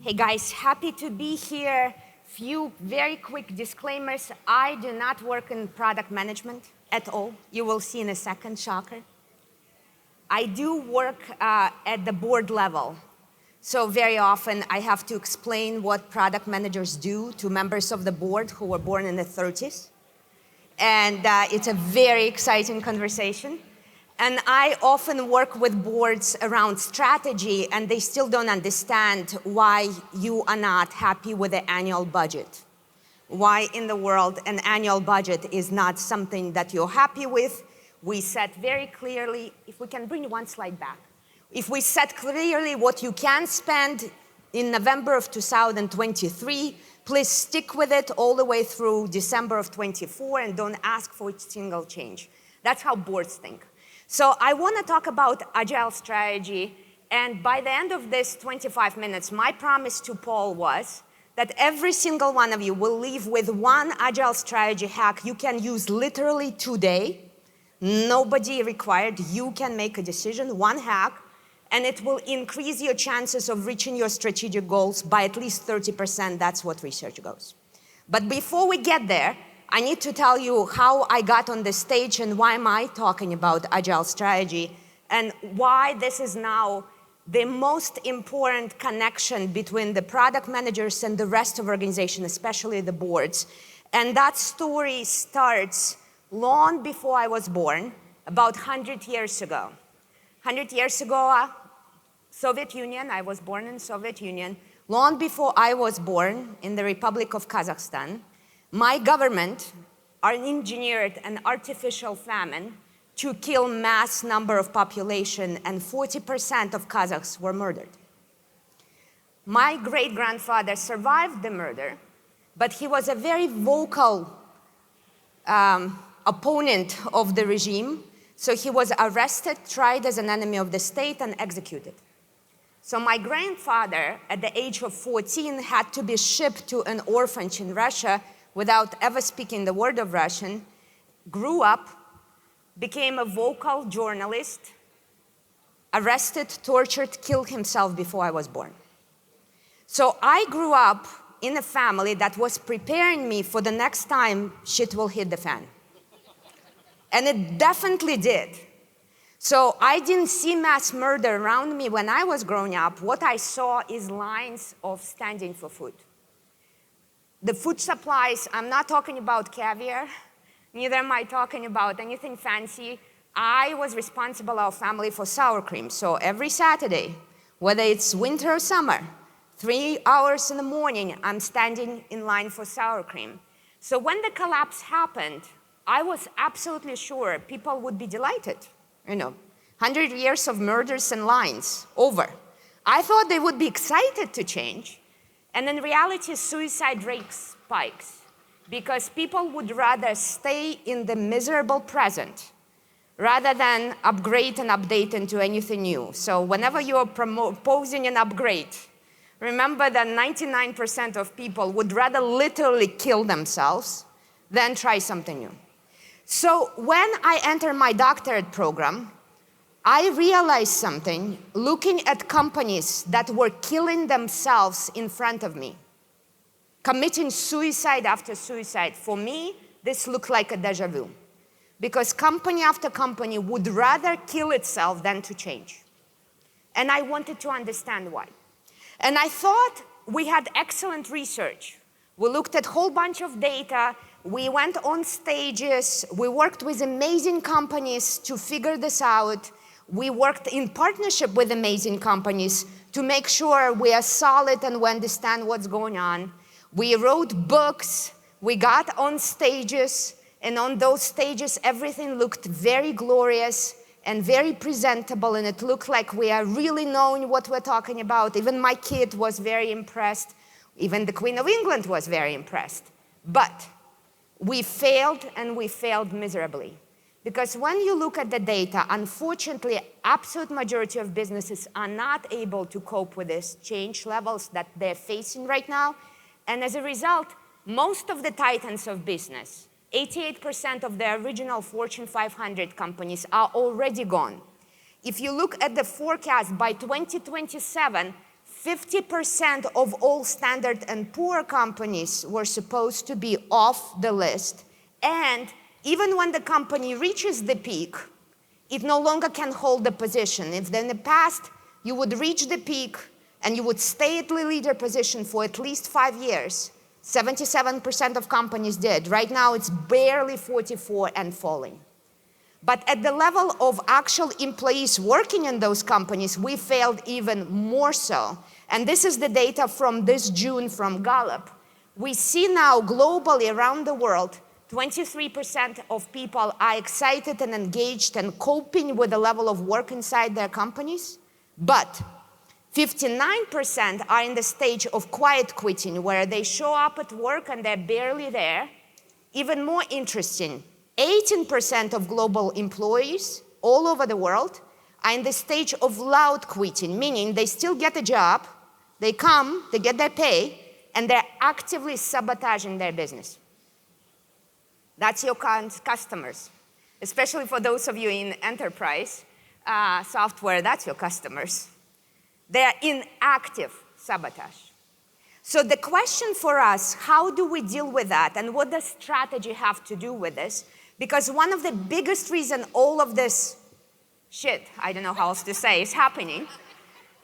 Hey guys, happy to be here. Few very quick disclaimers. I do not work in product management at all. You will see in a second, shocker. I do work at the board level. So very often I have to explain what product managers do to members of the board who were born in the 30s. And it's a very exciting conversation. And I often work with boards around strategy, and they still don't understand why you are not happy with the annual budget. Why in the world an annual budget is not something that you're happy with. We set very clearly, if we can bring one slide back, if we set clearly what you can spend in November of 2023, please stick with it all the way through December of 24 and don't ask for a single change. That's how boards think. So I want to talk about agile strategy, and by the end of this 25 minutes, my promise to Paul was that every single one of you will leave with one agile strategy hack you can use literally today. Nobody required. You can make a decision, one hack, and it will increase your chances of reaching your strategic goals by at least 30%. That's what research goes. But before we get there, I need to tell you how I got on the stage and why am I talking about agile strategy and why this is now the most important connection between the product managers and the rest of the organization, especially the boards. And that story starts long before I was born, about 100 years ago. 100 years ago, Soviet Union, I was born in Soviet Union. Long before I was born in the Republic of Kazakhstan, my government engineered an artificial famine to kill mass number of population, and 40% of Kazakhs were murdered. My great-grandfather survived the murder, but he was a very vocal opponent of the regime, so he was arrested, tried as an enemy of the state, and executed. So my grandfather, at the age of 14, had to be shipped to an orphanage in Russia without ever speaking the word of Russian, grew up, became a vocal journalist, arrested, tortured, killed himself before I was born. So I grew up in a family that was preparing me for the next time shit will hit the fan. And it definitely did. So I didn't see mass murder around me when I was growing up. What I saw is lines of standing for food. The food supplies, I'm not talking about caviar, neither am I talking about anything fancy. I was responsible, our family, for sour cream. So every Saturday, whether it's winter or summer, 3 hours in the morning, I'm standing in line for sour cream. So when the collapse happened, I was absolutely sure people would be delighted. 100 years of murders and lines, over. I thought they would be excited to change. And in reality, suicide rate spikes because people would rather stay in the miserable present rather than upgrade and update into anything new. So whenever you're proposing an upgrade, remember that 99% of people would rather literally kill themselves than try something new. So when I entered my doctorate program, I realized something looking at companies that were killing themselves in front of me, committing suicide after suicide. For me, this looked like a déjà vu, because company after company would rather kill itself than to change. And I wanted to understand why. And I thought we had excellent research. We looked at a whole bunch of data. We went on stages. We worked with amazing companies to figure this out. We worked in partnership with amazing companies to make sure we are solid and we understand what's going on. We wrote books, we got on stages, and on those stages everything looked very glorious and very presentable, and it looked like we are really knowing what we're talking about. Even my kid was very impressed. Even the Queen of England was very impressed. But we failed, and we failed miserably. Because when you look at the data, unfortunately, absolute majority of businesses are not able to cope with these change levels that they're facing right now. And as a result, most of the titans of business, 88% of the original Fortune 500 companies are already gone. If you look at the forecast by 2027, 50% of all Standard and Poor companies were supposed to be off the list. And even when the company reaches the peak, it no longer can hold the position. If in the past you would reach the peak and you would stay at the leader position for at least 5 years, 77% of companies did. Right now it's barely 44 and falling. But at the level of actual employees working in those companies, we failed even more so. And this is the data from this June from Gallup. We see now globally around the world, 23% of people are excited and engaged and coping with the level of work inside their companies, but 59% are in the stage of quiet quitting, where they show up at work and they're barely there. Even more interesting, 18% of global employees all over the world are in the stage of loud quitting, meaning they still get a job, they come, they get their pay, and they're actively sabotaging their business. That's your customers, especially for those of you in enterprise software, that's your customers. They're in active sabotage. So the question for us, how do we deal with that, and what does strategy have to do with this? Because one of the biggest reasons all of this shit, I don't know how else to say, is happening,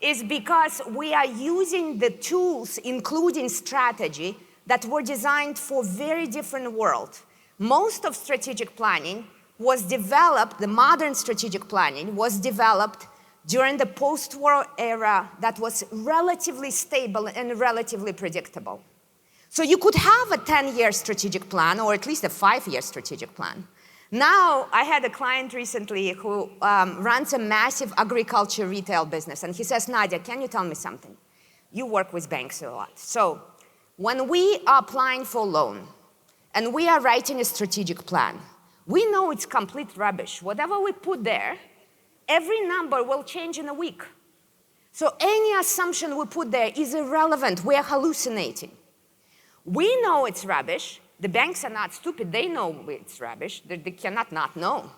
is because we are using the tools, including strategy, that were designed for very different world. Most of strategic planning was developed, the modern strategic planning was developed during the post-war era that was relatively stable and relatively predictable. So you could have a 10-year strategic plan, or at least a 5-year strategic plan. Now, I had a client recently who runs a massive agriculture retail business, and he says, Nadya, can you tell me something? You work with banks a lot. So when we are applying for a loan, and we are writing a strategic plan, we know it's complete rubbish. Whatever we put there, every number will change in a week. So any assumption we put there is irrelevant. We are hallucinating. We know it's rubbish. The banks are not stupid. They know it's rubbish. They cannot not know.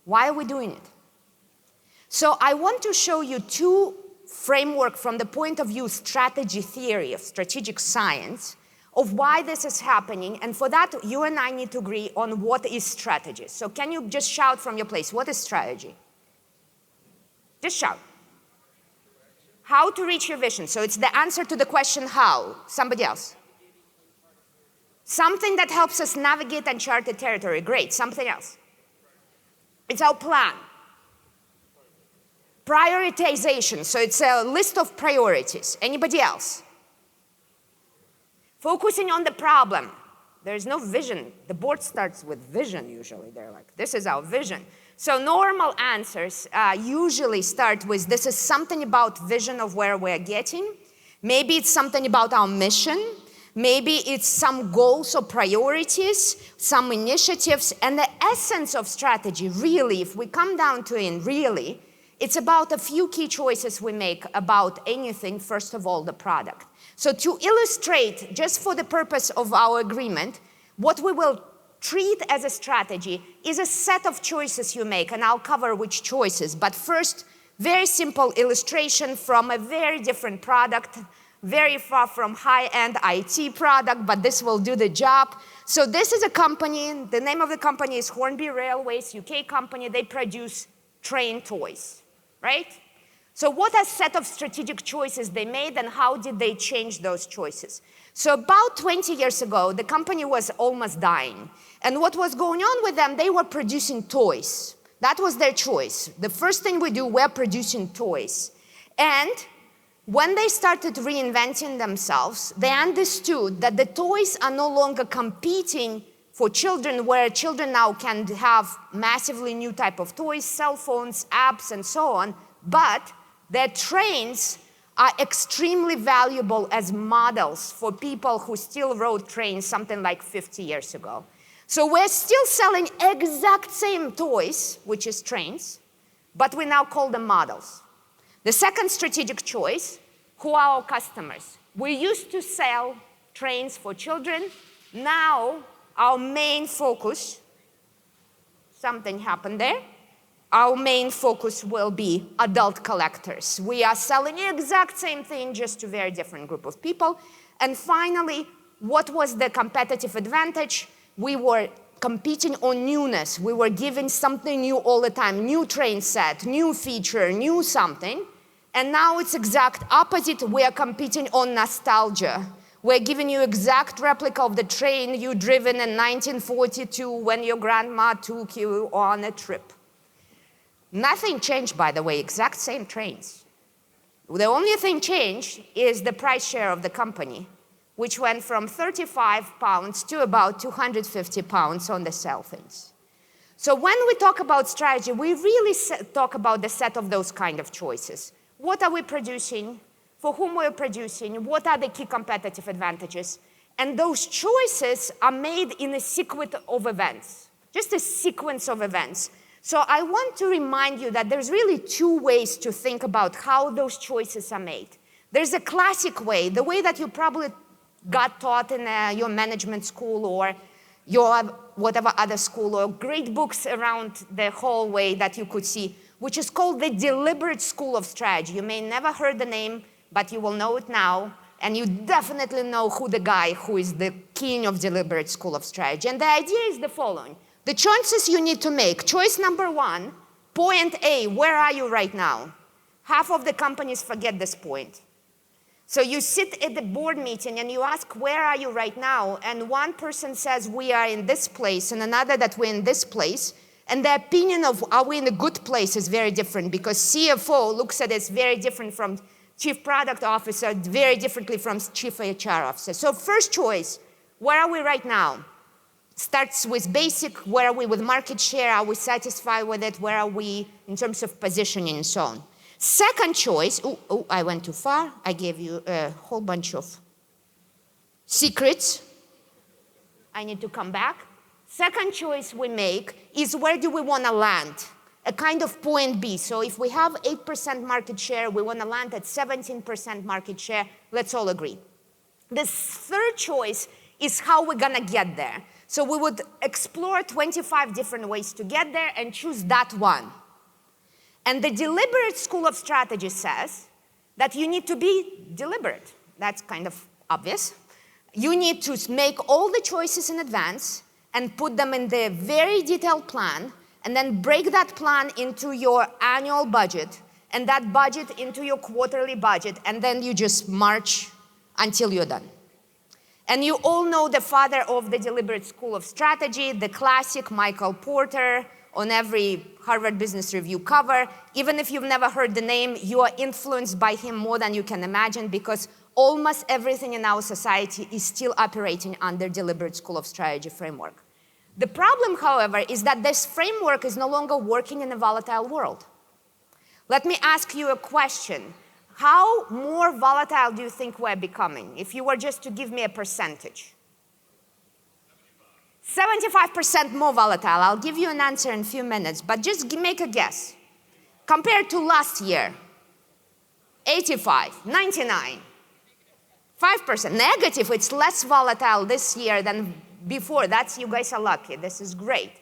Why are we doing it? So I want to show you two frameworks from the point of view strategy theory of strategic science of why this is happening. And for that, you and I need to agree on what is strategy. So can you just shout from your place, what is strategy? Just shout. How to reach your vision. So it's the answer to the question how. Somebody else. Something that helps us navigate uncharted territory. Great. Something else. It's our plan. Prioritization. So it's a list of priorities. Anybody else? Focusing on the problem. There's no vision. The board starts with vision usually. They're like, this is our vision. So normal answers usually start with, this is something about vision of where we're getting. Maybe it's something about our mission. Maybe it's some goals or priorities, some initiatives. And the essence of strategy, really, if we come down to it, really, it's about a few key choices we make about anything, first of all, the product. So to illustrate, just for the purpose of our agreement, what we will treat as a strategy is a set of choices you make, and I'll cover which choices. But first, very simple illustration from a very different product, very far from high-end IT product, but this will do the job. So this is a company, the name of the company is Hornby Railways, UK company. They produce train toys, right? So what a set of strategic choices they made, and how did they change those choices? So about 20 years ago, the company was almost dying. And what was going on with them, they were producing toys. That was their choice. The first thing we do, we're producing toys. And when they started reinventing themselves, they understood that the toys are no longer competing for children, where children now can have massively new type of toys, cell phones, apps, and so on, but their trains are extremely valuable as models for people who still rode trains something like 50 years ago. So we're still selling exact same toys, which is trains, but we now call them models. The second strategic choice, who are our customers? We used to sell trains for children. Now our main focus, something happened there. our main focus will be adult collectors. We are selling the exact same thing, just to a very different group of people. And finally, what was the competitive advantage? We were competing on newness. We were giving something new all the time, new train set, new feature, new something. And now it's exact opposite. We are competing on nostalgia. We're giving you exact replica of the train you driven in 1942 when your grandma took you on a trip. Nothing changed, by the way, exact same trains. The only thing changed is the price share of the company, which went from 35 pounds to about 250 pounds on the sell things. So when we talk about strategy, we really talk about the set of those kind of choices. What are we producing? For whom we're producing? What are the key competitive advantages? And those choices are made in a sequence of events, just a sequence of events. So I want to remind you that there's really two ways to think about how those choices are made. There's a classic way, the way that you probably got taught in your management school or your whatever other school, or great books around the hallway that you could see, which is called the deliberate school of strategy. You may never heard the name, but you will know it now, and you definitely know who the guy who is the king of deliberate school of strategy. And the idea is the following. The choices you need to make. Choice number one, point A, where are you right now? Half of the companies forget this point. So you sit at the board meeting and you ask, where are you right now? And one person says, we are in this place, and another that we're in this place. And the opinion of are we in a good place is very different, because CFO looks at it very different from Chief Product Officer, very differently from Chief HR Officer. So first choice, where are we right now? Starts with basic, where are we with market share? Are we satisfied with it? Where are we in terms of positioning and so on? Second choice, I went too far. I gave you a whole bunch of secrets. I need to come back. Second choice we make is where do we want to land? A kind of point B. So if we have 8% market share, we want to land at 17% market share. Let's all agree. The third choice is how we're going to get there. So we would explore 25 different ways to get there and choose that one. And the deliberate school of strategy says that you need to be deliberate. That's kind of obvious. You need to make all the choices in advance and put them in the very detailed plan, and then break that plan into your annual budget, and that budget into your quarterly budget, and then you just march until you're done. And you all know the father of the deliberate school of strategy, the classic Michael Porter, on every Harvard Business Review cover. Even if you've never heard the name, you are influenced by him more than you can imagine, because almost everything in our society is still operating under deliberate school of strategy framework. The problem, however, is that this framework is no longer working in a volatile world. Let me ask you a question. How more volatile do you think we're becoming, if you were just to give me a percentage? 75% more volatile. I'll give you an answer in a few minutes, but just make a guess. Compared to last year, 85, 99, 5% negative. It's less volatile this year than before. That's, you guys are lucky. This is great.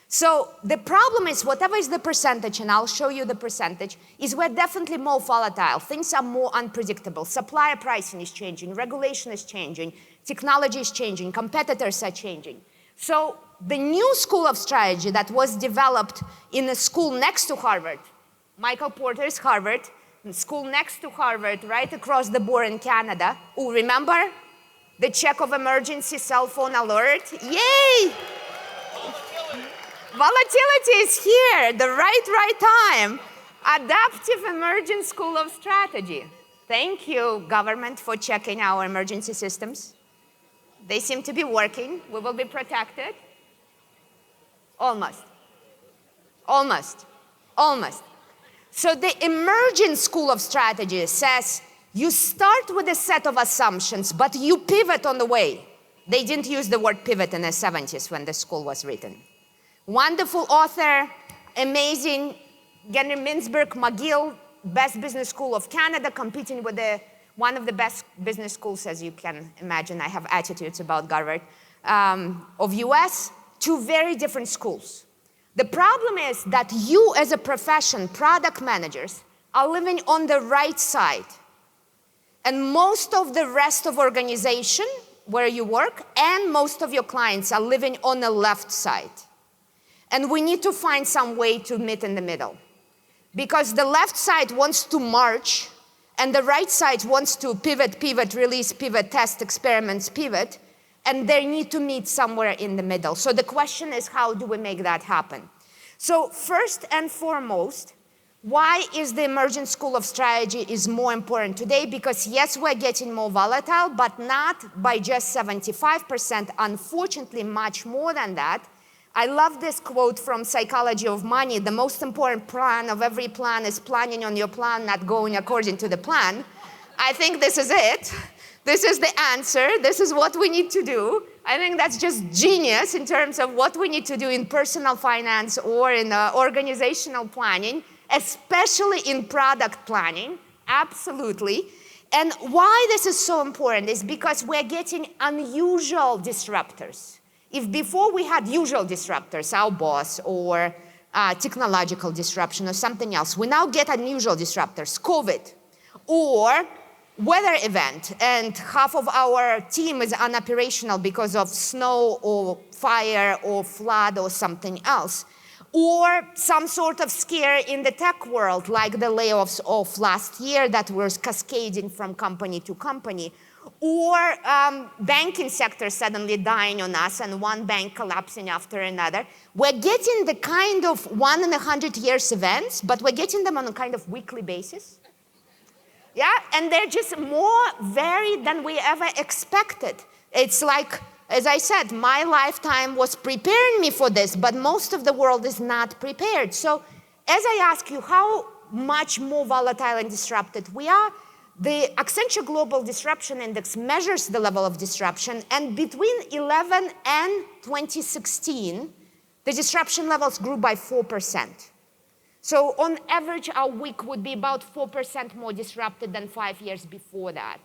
So the problem is, whatever is the percentage, and I'll show you the percentage, is we're definitely more volatile. Things are more unpredictable. Supplier pricing is changing. Regulation is changing. Technology is changing. Competitors are changing. So the new school of strategy that was developed in a school next to Harvard, Michael Porter's Harvard, the school next to Harvard, right across the border in Canada. Oh, remember? The check of emergency cell phone alert. Yay! Volatility is here, the right time. Adaptive Emergent School of Strategy. Thank you, government, for checking our emergency systems. They seem to be working. We will be protected. Almost. Almost. Almost. So the emergent school of strategy says you start with a set of assumptions, but you pivot on the way. They didn't use the word pivot in the 70s when the school was written. Wonderful author, amazing, Henry Mintzberg, McGill, best business school of Canada, competing with one of the best business schools, as you can imagine. I have attitudes about Harvard, of US, two very different schools. The problem is that you as a profession, product managers, are living on the right side. And most of the rest of organization where you work and most of your clients are living on the left side. And we need to find some way to meet in the middle. Because the left side wants to march and the right side wants to pivot, pivot, release, pivot, test, experiments, pivot, and they need to meet somewhere in the middle. So the question is, how do we make that happen? So first and foremost, why is the emergent school of strategy is more important today? Because yes, we're getting more volatile, but not by just 75%, unfortunately much more than that. I love this quote from Psychology of Money: the most important plan of every plan is planning on your plan, not going according to the plan. I think this is it. This is the answer. This is what we need to do. I think that's just genius in terms of what we need to do in personal finance or in organizational planning, especially in product planning, absolutely. And why this is so important is because we're getting unusual disruptors. If before we had usual disruptors, our boss or technological disruption or something else, we now get unusual disruptors, COVID, or weather event, and half of our team is unoperational because of snow or fire or flood or something else. Or some sort of scare in the tech world, like the layoffs of last year that were cascading from company to company. Or banking sector suddenly dying on us and one bank collapsing after another. We're getting the kind of 1 in 100 years events, but we're getting them on a kind of weekly basis. Yeah, and they're just more varied than we ever expected. It's like, as I said, my lifetime was preparing me for this, but most of the world is not prepared. So as I ask you how much more volatile and disrupted we are, the Accenture Global Disruption Index measures the level of disruption, and between 11 and 2016, the disruption levels grew by 4%. So on average, our week would be about 4% more disrupted than 5 years before that.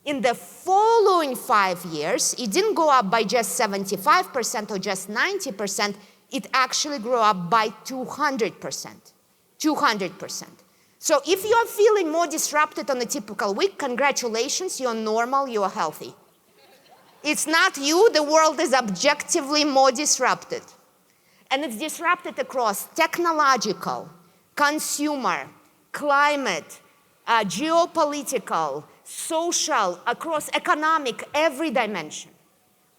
In the following 5 years, it didn't go up by just 75% or just 90%, it actually grew up by 200%. 200%. So if you're feeling more disrupted on a typical week, congratulations, you're normal, you're healthy. It's not you, the world is objectively more disrupted. And it's disrupted across technological, consumer, climate, geopolitical, social, across economic, every dimension.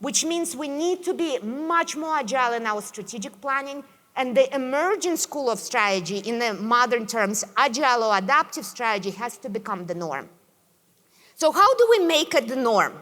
Which means we need to be much more agile in our strategic planning, and the emergent school of strategy, in the modern terms, agile or adaptive strategy, has to become the norm. So how do we make it the norm?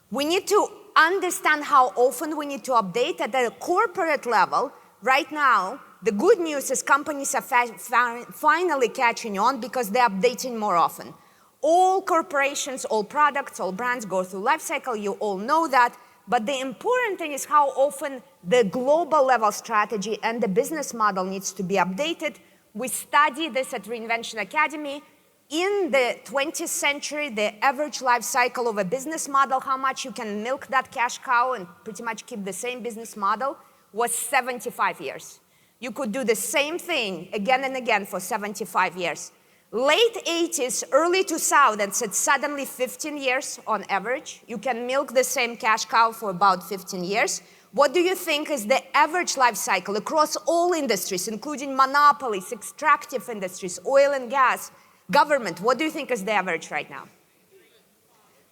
We need to understand how often we need to update at the corporate level. Right now, the good news is companies are finally catching on because they're updating more often. All corporations, all products, all brands go through life cycle, you all know that. But the important thing is how often the global level strategy and the business model needs to be updated. We study this at Reinvention Academy. In the 20th century, the average life cycle of a business model, how much you can milk that cash cow and pretty much keep the same business model, was 75 years. You could do the same thing again and again for 75 years. Late 80s, early 2000s, it's suddenly 15 years on average. You can milk the same cash cow for about 15 years. What do you think is the average life cycle across all industries, including monopolies, extractive industries, oil and gas, government? What do you think is the average right now?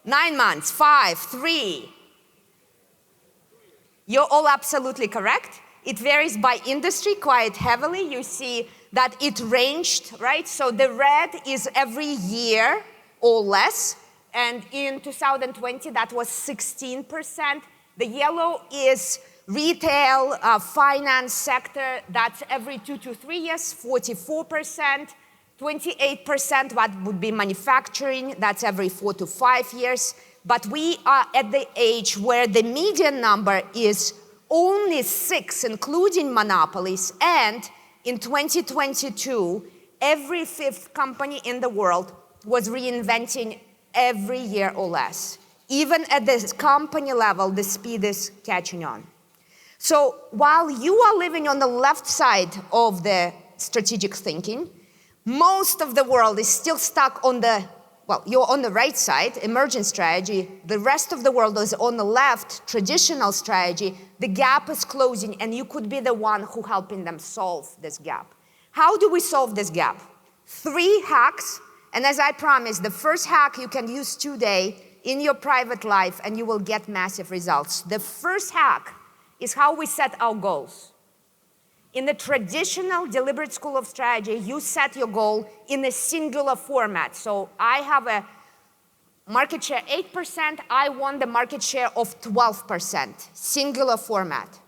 9 months, 5, 3. You're all absolutely correct. It varies by industry quite heavily. You see that it ranged, right? So the red is every year or less. And in 2020, that was 16%. The yellow is retail, finance sector. That's every 2 to 3 years, 44%. 28%, that would be manufacturing. That's every 4 to 5 years. But we are at the age where the median number is only 6, including monopolies. And in 2022, every 5th company in the world was reinventing every year or less. Even at this company level, the speed is catching on. So while you are living on the left side of the strategic thinking, most of the world is still stuck on the, well, you're on the right side, emergent strategy. The rest of the world is on the left, traditional strategy. The gap is closing, and you could be the one who helping them solve this gap. How do we solve this gap? 3 hacks, and as I promised, the first hack you can use today in your private life, and you will get massive results. The first hack is how we set our goals. In the traditional deliberate school of strategy, you set your goal in a singular format. So I have a market share 8%, I want the market share of 12%, singular format.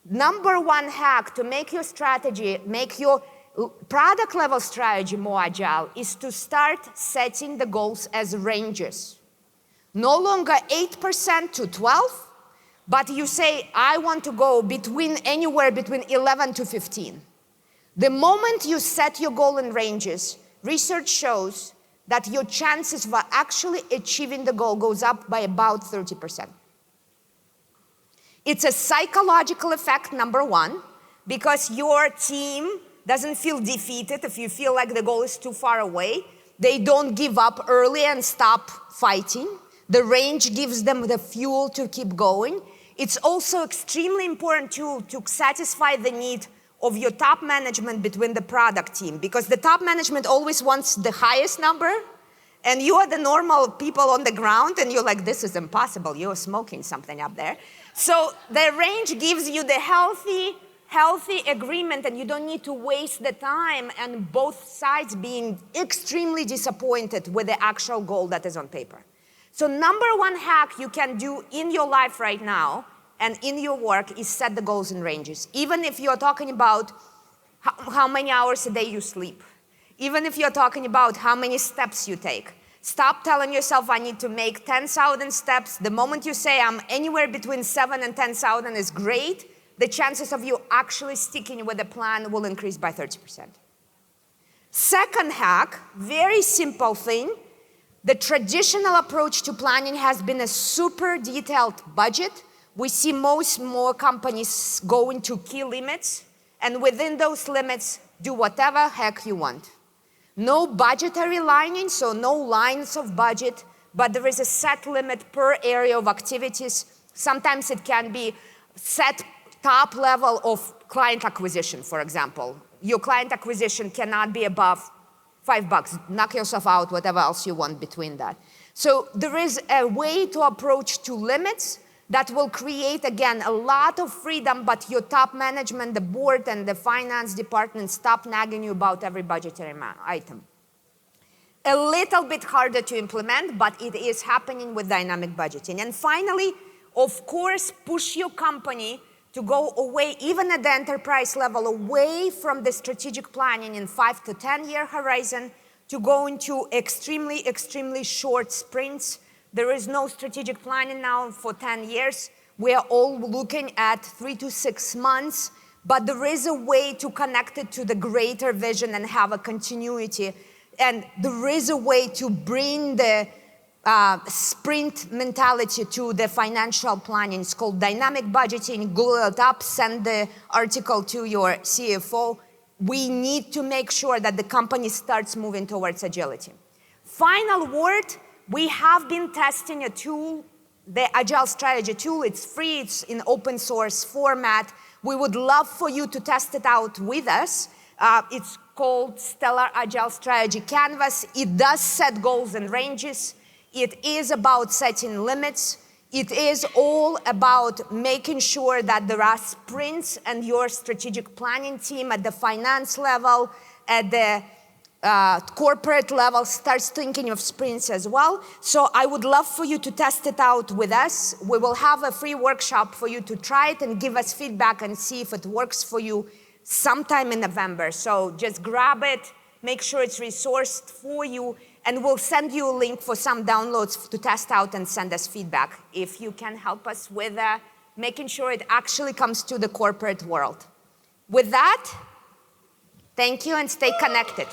Number 1 hack to make your strategy, make your product level strategy more agile is to start setting the goals as ranges. No longer 8% to 12, but you say, I want to go anywhere between 11 to 15. The moment you set your goal in ranges, research shows that your chances of actually achieving the goal goes up by about 30%. It's a psychological effect, number 1, because your team doesn't feel defeated if you feel like the goal is too far away. They don't give up early and stop fighting. The range gives them the fuel to keep going. It's also extremely important to satisfy the need of your top management between the product team, because the top management always wants the highest number, and you are the normal people on the ground, and you're like, this is impossible, you're smoking something up there. So the range gives you the healthy agreement, and you don't need to waste the time and both sides being extremely disappointed with the actual goal that is on paper. So number 1 hack you can do in your life right now and in your work is set the goals in ranges. Even if you're talking about how many hours a day you sleep, even if you're talking about how many steps you take, stop telling yourself I need to make 10,000 steps. The moment you say I'm anywhere between 7 and 10,000 is great, the chances of you actually sticking with the plan will increase by 30%. Second hack, very simple thing. The traditional approach to planning has been a super detailed budget. We see more companies go into key limits, and within those limits, do whatever heck you want. No budgetary lining, so no lines of budget, but there is a set limit per area of activities. Sometimes it can be set top level of client acquisition, for example. Your client acquisition cannot be above $5. Knock yourself out, whatever else you want between that. So there is a way to approach to limits that will create, again, a lot of freedom, but your top management, the board and the finance department stop nagging you about every budgetary item. A little bit harder to implement, but it is happening with dynamic budgeting. And finally, of course, push your company to go away, even at the enterprise level, away from the strategic planning in 5 to 10 year horizon to go into extremely, extremely short sprints. There is no strategic planning now for 10 years. We are all looking at 3 to 6 months, but there is a way to connect it to the greater vision and have a continuity. And there is a way to bring the sprint mentality to the financial planning. It's called dynamic budgeting. Google it up, send the article to your CFO. We need to make sure that the company starts moving towards agility. Final word, we have been testing a tool, the Agile Strategy tool. It's free, it's in open source format. We would love for you to test it out with us. It's called Stellar Agile Strategy Canvas. It does set goals and ranges. It is about setting limits. It is all about making sure that there are sprints, and your strategic planning team at the finance level, at the corporate level starts thinking of sprints as well. So I would love for you to test it out with us. We will have a free workshop for you to try it and give us feedback and see if it works for you sometime in November. So just grab it, make sure it's resourced for you, and we'll send you a link for some downloads to test out and send us feedback if you can help us with making sure it actually comes to the corporate world. With that, thank you and stay connected.